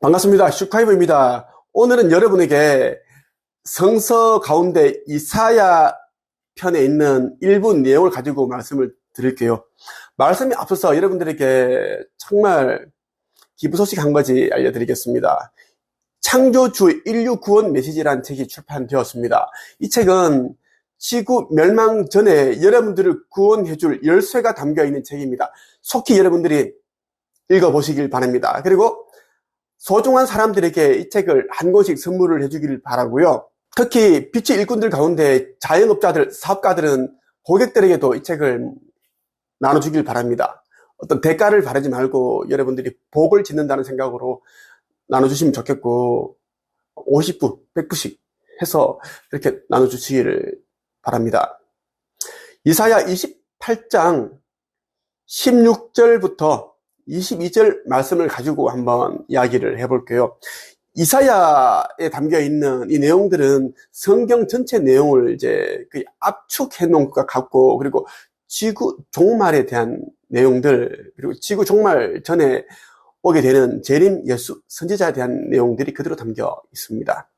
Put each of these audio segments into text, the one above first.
반갑습니다. 슈카이브입니다. 오늘은 여러분에게 성서 가운데 이사야 편에 있는 일부 내용을 가지고 말씀을 드릴게요. 말씀이 앞서서 여러분들에게 정말 기쁜 소식 한 가지 알려드리겠습니다. 창조주 인류 구원 메시지라는 책이 출판되었습니다. 이 책은 지구 멸망 전에 여러분들을 구원해줄 열쇠가 담겨있는 책입니다. 속히 여러분들이 읽어보시길 바랍니다. 그리고 소중한 사람들에게 이 책을 한 권씩 선물을 해주길 바라고요. 특히 빛의 일꾼들 가운데 자영업자들, 사업가들은 고객들에게도 이 책을 나눠주길 바랍니다. 어떤 대가를 바라지 말고 여러분들이 복을 짓는다는 생각으로 나눠주시면 좋겠고 50부, 100부씩 해서 이렇게 나눠주시기를 바랍니다. 이사야 28장 16절부터 22절 말씀을 가지고 한번 이야기를 해볼게요. 이사야에 담겨 있는 이 내용들은 성경 전체 내용을 이제 압축해 놓은 것 같고, 그리고 지구 종말에 대한 내용들, 그리고 지구 종말 전에 오게 되는 재림 예수 선지자에 대한 내용들이 그대로 담겨 있습니다.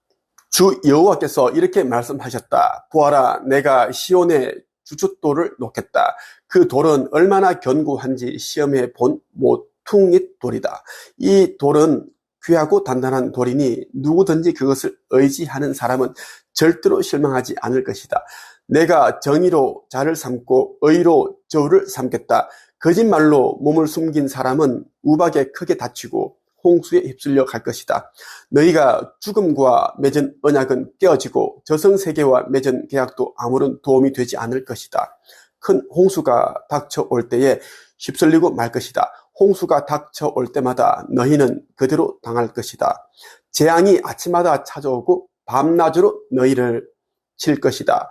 주 여호와께서 이렇게 말씀하셨다. 보아라, 내가 시온에 주춧돌을 놓겠다. 그 돌은 얼마나 견고한지 시험해 본 모퉁이 돌이다. 이 돌은 귀하고 단단한 돌이니 누구든지 그것을 의지하는 사람은 절대로 실망하지 않을 것이다. 내가 정의로 자를 삼고 의로 저울을 삼겠다. 거짓말로 몸을 숨긴 사람은 우박에 크게 다치고 홍수에 휩쓸려 갈 것이다. 너희가 죽음과 맺은 언약은 깨어지고 저승세계와 맺은 계약도 아무런 도움이 되지 않을 것이다. 큰 홍수가 닥쳐올 때에 휩쓸리고 말 것이다. 홍수가 닥쳐올 때마다 너희는 그대로 당할 것이다. 재앙이 아침마다 찾아오고 밤낮으로 너희를 칠 것이다.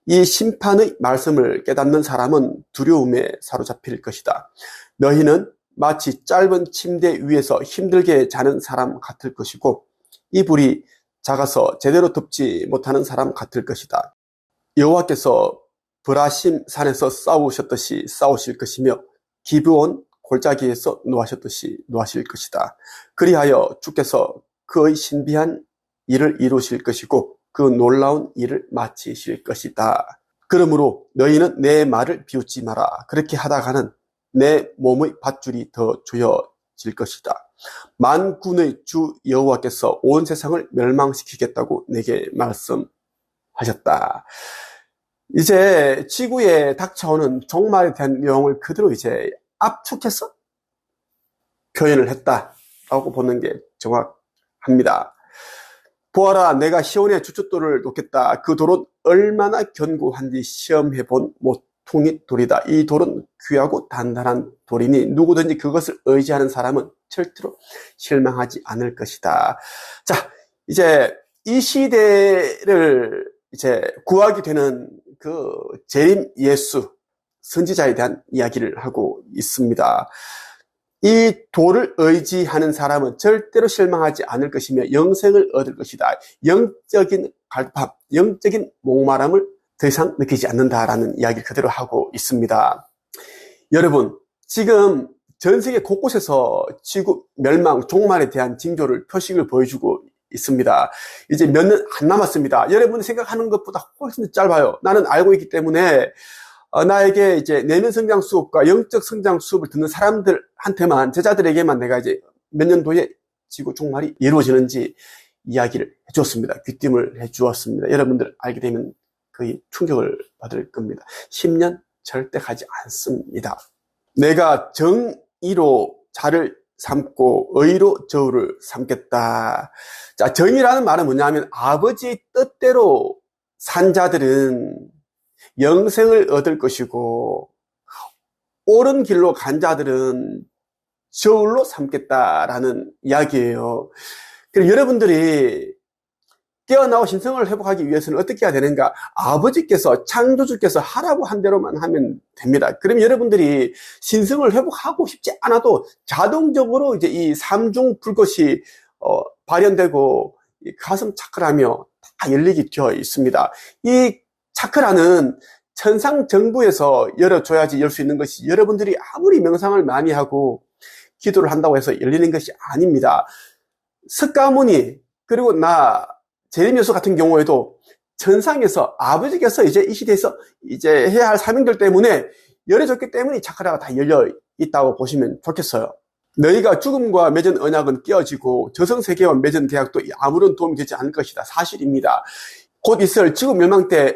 이 심판의 말씀을 깨닫는 사람은 두려움에 사로잡힐 것이다. 너희는 마치 짧은 침대 위에서 힘들게 자는 사람 같을 것이고 이불이 작아서 제대로 덮지 못하는 사람 같을 것이다. 여호와께서 브라심 산에서 싸우셨듯이 싸우실 것이며 기브온 골짜기에서 노하셨듯이 노하실 것이다. 그리하여 주께서 그의 신비한 일을 이루실 것이고 그 놀라운 일을 마치실 것이다. 그러므로 너희는 내 말을 비웃지 마라. 그렇게 하다가는 내 몸의 밧줄이 더 조여질 것이다. 만군의 주 여호와께서 온 세상을 멸망시키겠다고 내게 말씀하셨다. 이제 지구에 닥쳐오는 종말에 대한 내용을 그대로 이제 압축해서 표현을 했다라고 보는 게 정확합니다. 보아라, 내가 시온에 주춧돌을 놓겠다. 그 돌은 얼마나 견고한지 시험해본 모퉁이 돌이다. 이 돌은 귀하고 단단한 돌이니 누구든지 그것을 의지하는 사람은 절대로 실망하지 않을 것이다. 자, 이제 이 시대를 이제 구하게 되는 그 재림 예수 선지자에 대한 이야기를 하고 있습니다. 이 돌을 의지하는 사람은 절대로 실망하지 않을 것이며 영생을 얻을 것이다. 영적인 갈팡, 영적인 목마름을 더 이상 느끼지 않는다라는 이야기를 그대로 하고 있습니다. 여러분, 지금 전 세계 곳곳에서 지구 멸망, 종말에 대한 징조를 표식을 보여주고 있습니다. 이제 몇 년 안 남았습니다. 여러분이 생각하는 것보다 훨씬 짧아요. 나는 알고 있기 때문에 나에게 이제 내면 성장 수업과 영적 성장 수업을 듣는 사람들한테만, 제자들에게만 내가 이제 몇 년도에 지구 종말이 이루어지는지 이야기를 해주었습니다. 귀띔을 해주었습니다. 여러분들 알게 되면 거의 충격을 받을 겁니다. 10년 절대 가지 않습니다. 내가 정의로 자를 삼고 의로 저울을 삼겠다. 자, 정의라는 말은 뭐냐면 아버지의 뜻대로 산 자들은 영생을 얻을 것이고 옳은 길로 간 자들은 저울로 삼겠다라는 이야기예요. 그리고 여러분들이 깨어나고 신성을 회복하기 위해서는 어떻게 해야 되는가? 아버지께서, 창조주께서 하라고 한 대로만 하면 됩니다. 그럼 여러분들이 신성을 회복하고 싶지 않아도 자동적으로 이제 이 삼중 불꽃이 발현되고 가슴 차크라며 다 열리게 되어 있습니다. 이 차크라는 천상 정부에서 열어줘야지 열 수 있는 것이, 여러분들이 아무리 명상을 많이 하고 기도를 한다고 해서 열리는 것이 아닙니다. 석가모니, 그리고 제림여수 같은 경우에도 천상에서 아버지께서 이제 이 시대에서 이제 해야 할 사명들 때문에 열어줬기 때문에 차크라가 다 열려 있다고 보시면 좋겠어요. 너희가 죽음과 맺은 언약은 깨어지고 저승세계와 맺은 계약도 아무런 도움이 되지 않을 것이다. 사실입니다. 곧 있을 지구 멸망 때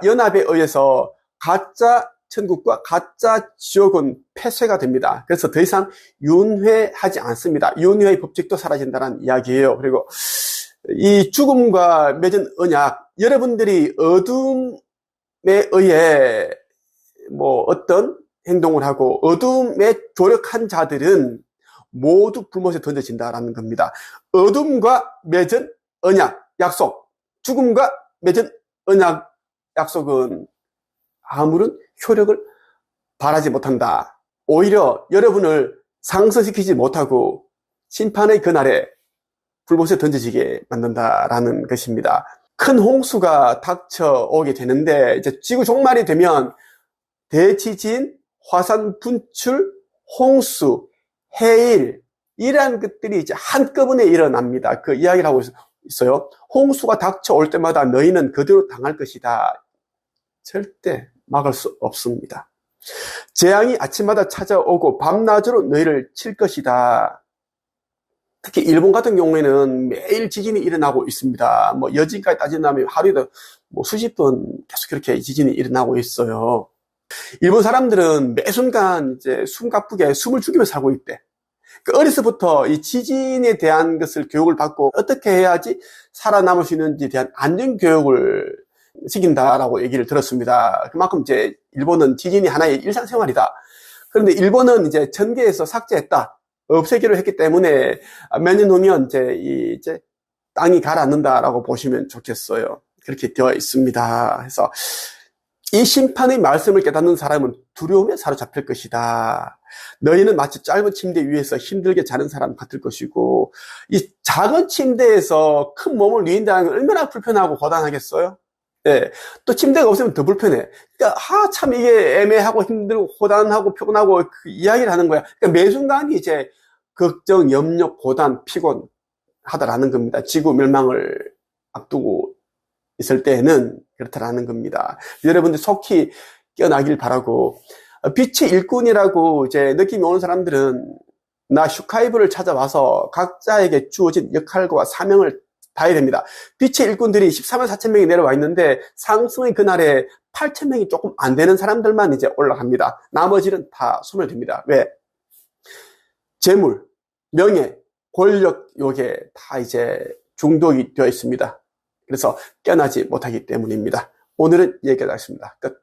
연합에 의해서 가짜 천국과 가짜 지옥은 폐쇄가 됩니다. 그래서 더 이상 윤회하지 않습니다. 윤회의 법칙도 사라진다는 이야기예요. 그리고 이 죽음과 맺은 언약, 여러분들이 어둠에 의해 어떤 행동을 하고 어둠에 조력한 자들은 모두 불못에 던져진다라는 겁니다. 어둠과 맺은 언약, 약속, 죽음과 맺은 언약, 약속은 아무런 효력을 발하지 못한다. 오히려 여러분을 상승시키지 못하고 심판의 그날에 불못에 던져지게 만든다라는 것입니다. 큰 홍수가 닥쳐오게 되는데 이제 지구 종말이 되면 대지진, 화산 분출, 홍수, 해일 이러한 것들이 이제 한꺼번에 일어납니다. 그 이야기를 하고 있어요. 홍수가 닥쳐올 때마다 너희는 그대로 당할 것이다. 절대 막을 수 없습니다. 재앙이 아침마다 찾아오고 밤낮으로 너희를 칠 것이다. 특히 일본 같은 경우에는 매일 지진이 일어나고 있습니다. 여진까지 따진다면 하루에도 수십 번 계속 그렇게 지진이 일어나고 있어요. 일본 사람들은 매 순간 이제 숨가쁘게 숨을 죽이며 살고 있대. 어려서부터 이 지진에 대한 것을 교육을 받고 어떻게 해야지 살아남을 수 있는지에 대한 안전 교육을 시킨다라고 얘기를 들었습니다. 그만큼 이제 일본은 지진이 하나의 일상생활이다. 그런데 일본은 이제 전개에서 삭제했다. 없애기로 했기 때문에 몇 년 후면 이제 땅이 가라앉는다라고 보시면 좋겠어요. 그렇게 되어 있습니다. 그래서 이 심판의 말씀을 깨닫는 사람은 두려움에 사로잡힐 것이다. 너희는 마치 짧은 침대 위에서 힘들게 자는 사람 같을 것이고, 이 작은 침대에서 큰 몸을 누인다는 건 얼마나 불편하고 고단하겠어요? 예. 또 침대가 없으면 더 불편해. 그러니까, 참 이게 애매하고 힘들고 고단하고 피곤하고 그 이야기를 하는 거야. 그러니까 매 순간이 이제 걱정, 염려, 고단, 피곤하다라는 겁니다. 지구 멸망을 앞두고 있을 때에는 그렇다라는 겁니다. 여러분들 속히 깨어나길 바라고, 빛의 일꾼이라고 이제 느낌이 오는 사람들은 슈카이브를 찾아와서 각자에게 주어진 역할과 사명을 다해야 됩니다. 빛의 일꾼들이 14만 4천 명이 내려와 있는데 상승의 그날에 8천 명이 조금 안 되는 사람들만 이제 올라갑니다. 나머지는 다 소멸됩니다. 왜? 재물, 명예, 권력 요게 다 이제 중독이 되어 있습니다. 그래서 깨어나지 못하기 때문입니다. 오늘은 여기까지 하겠습니다. 끝.